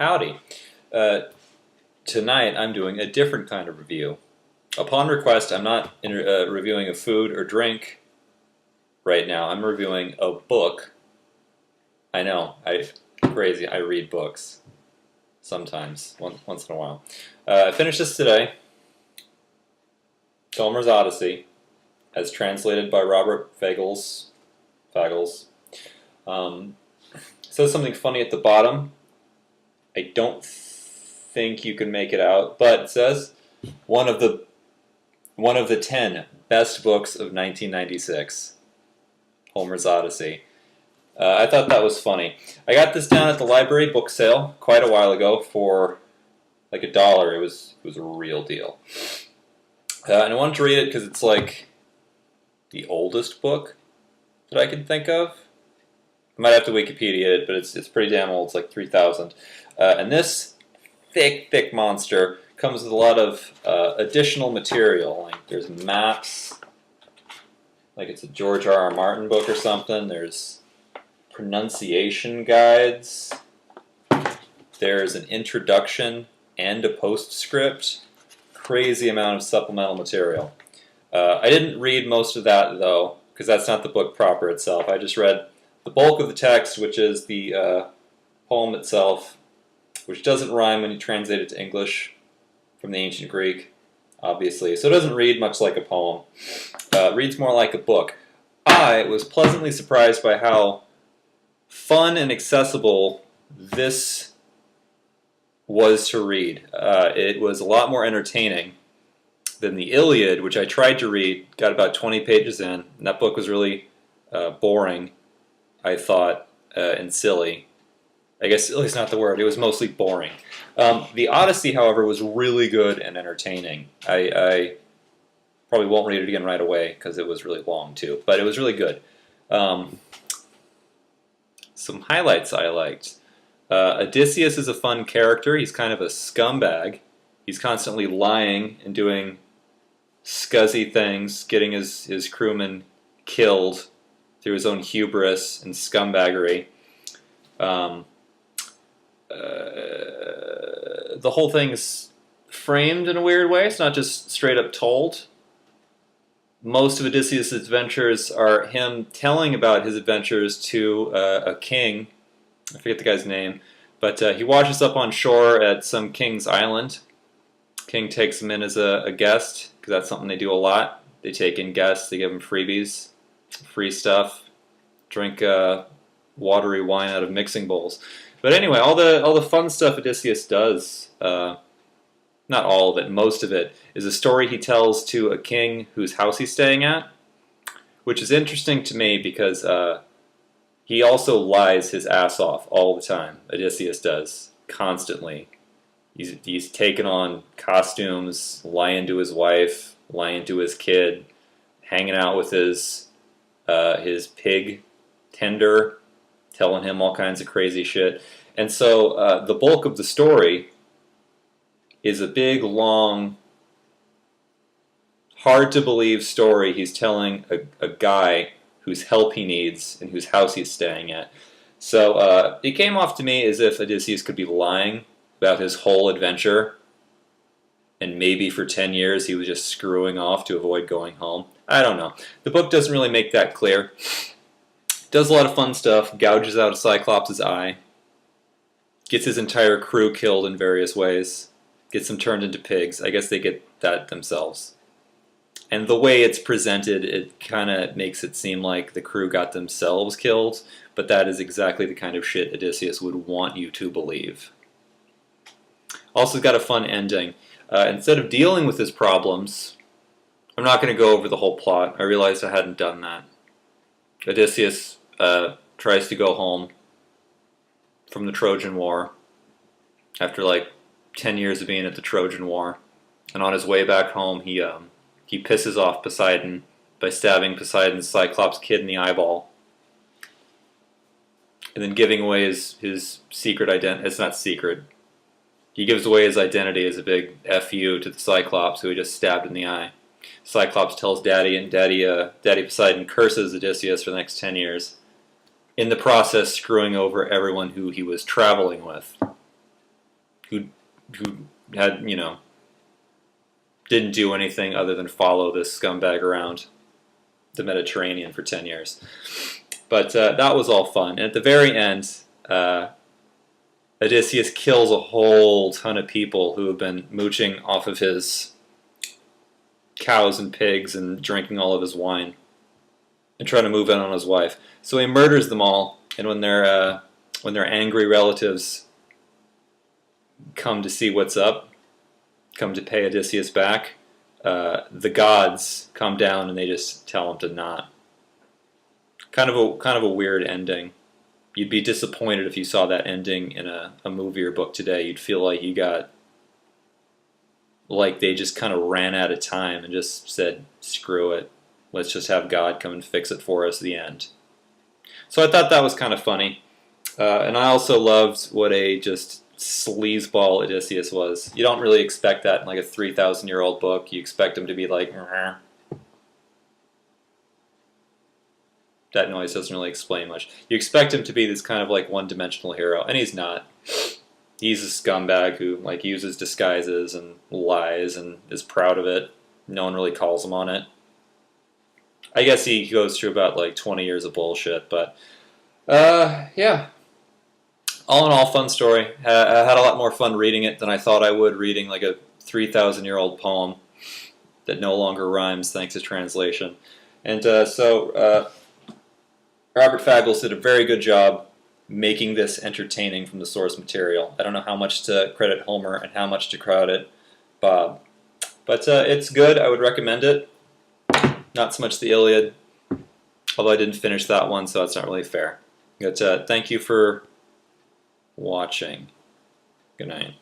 Howdy. Uh, Tonight I'm doing a different kind of review. Upon request, I'm not reviewing a food or drink right now. I'm reviewing a book. I know, crazy. I read books sometimes, once in a while. I finished this today. Homer's Odyssey, as translated by Robert Fagles. Says something funny at the bottom. I don't think you can make it out, but it says one of the 10 best books of 1996. Homer's Odyssey. I thought that was funny. I got this down at the library book sale quite a while ago for like $1. It was a real deal. And I wanted to read it because it's like the oldest book that I can think of. I might have to Wikipedia it, but it's pretty damn old. It's like 3,000. And this thick monster comes with a lot of additional material. Like there's maps, like it's a George R.R. Martin book or something. There's pronunciation guides. There's an introduction and a postscript. Crazy amount of supplemental material. I didn't read most of that though, because that's not the book proper itself. I just read the bulk of the text, which is the poem itself, which doesn't rhyme when you translate it to English from the ancient Greek, obviously. So it doesn't read much like a poem. It reads more like a book. I was pleasantly surprised by how fun and accessible this was to read. It was a lot more entertaining than the Iliad, which I tried to read, got about 20 pages in, and that book was really boring, I thought, and silly. I guess silly is not the word. It was mostly boring. The Odyssey, however, was really good and entertaining. I probably won't read it again right away because it was really long too, but it was really good. Some highlights I liked. Odysseus is a fun character. He's kind of a scumbag. He's constantly lying and doing scuzzy things, getting his crewmen killed through his own hubris and scumbaggery. The whole thing is framed in a weird way. It's not just straight up told. Most of Odysseus' adventures are him telling about his adventures to a king. I forget the guy's name. But he washes up on shore at some king's island. King takes him in as a guest, because that's something they do a lot. They take in guests, they give them freebies, free stuff, drink watery wine out of mixing bowls. But anyway, all the fun stuff Odysseus does, not all of it, most of it, is a story he tells to a king whose house he's staying at, which is interesting to me because he also lies his ass off all the time. Odysseus does, constantly. He's taken on costumes, lying to his wife, lying to his kid, hanging out with his pig tender, telling him all kinds of crazy shit. And so the bulk of the story is a big, long, hard-to-believe story he's telling a guy whose help he needs and whose house he's staying at. So it came off to me as if Odysseus could be lying about his whole adventure, and maybe for 10 years he was just screwing off to avoid going home. I don't know. The book doesn't really make that clear. Does a lot of fun stuff, gouges out a Cyclops' eye, gets his entire crew killed in various ways, gets them turned into pigs. I guess they get that themselves. And the way it's presented, it kind of makes it seem like the crew got themselves killed, but that is exactly the kind of shit Odysseus would want you to believe. Also got a fun ending. Instead of dealing with his problems, I'm not going to go over the whole plot. I realized I hadn't done that. Odysseus tries to go home from the Trojan War after like 10 years of being at the Trojan War. And on his way back home, he pisses off Poseidon by stabbing Poseidon's Cyclops kid in the eyeball. And then giving away his secret identity. It's not secret. He gives away his identity as a big F.U. to the Cyclops, who he just stabbed in the eye. Cyclops tells Daddy, and Daddy Poseidon curses Odysseus for the next 10 years. In the process, screwing over everyone who he was traveling with. who had, didn't do anything other than follow this scumbag around the Mediterranean for 10 years. But that was all fun. And at the very end, Odysseus kills a whole ton of people who have been mooching off of his cows and pigs and drinking all of his wine and trying to move in on his wife. So he murders them all, and when their angry relatives come to see what's up, come to pay Odysseus back, the gods come down and they just tell him to not. Kind of a weird ending. You'd be disappointed if you saw that ending in a movie or book today. You'd feel like they just kind of ran out of time and just said, screw it. Let's just have God come and fix it for us, the end. So I thought that was kind of funny. And I also loved what a just sleazeball Odysseus was. You don't really expect that in like a 3,000-year-old book. You expect him to be like, "Rrr." That noise doesn't really explain much. You expect him to be this kind of like one-dimensional hero, and he's not. He's a scumbag who like uses disguises and lies and is proud of it. No one really calls him on it. I guess he goes through about like 20 years of bullshit, but yeah. All in all, fun story. I had a lot more fun reading it than I thought I would reading like a 3,000-year-old poem that no longer rhymes thanks to translation. And so Robert Fagles did a very good job making this entertaining from the source material. I don't know how much to credit Homer and how much to credit Bob. But it's good. I would recommend it. Not so much the Iliad, although I didn't finish that one, so that's not really fair. But thank you for watching. Good night.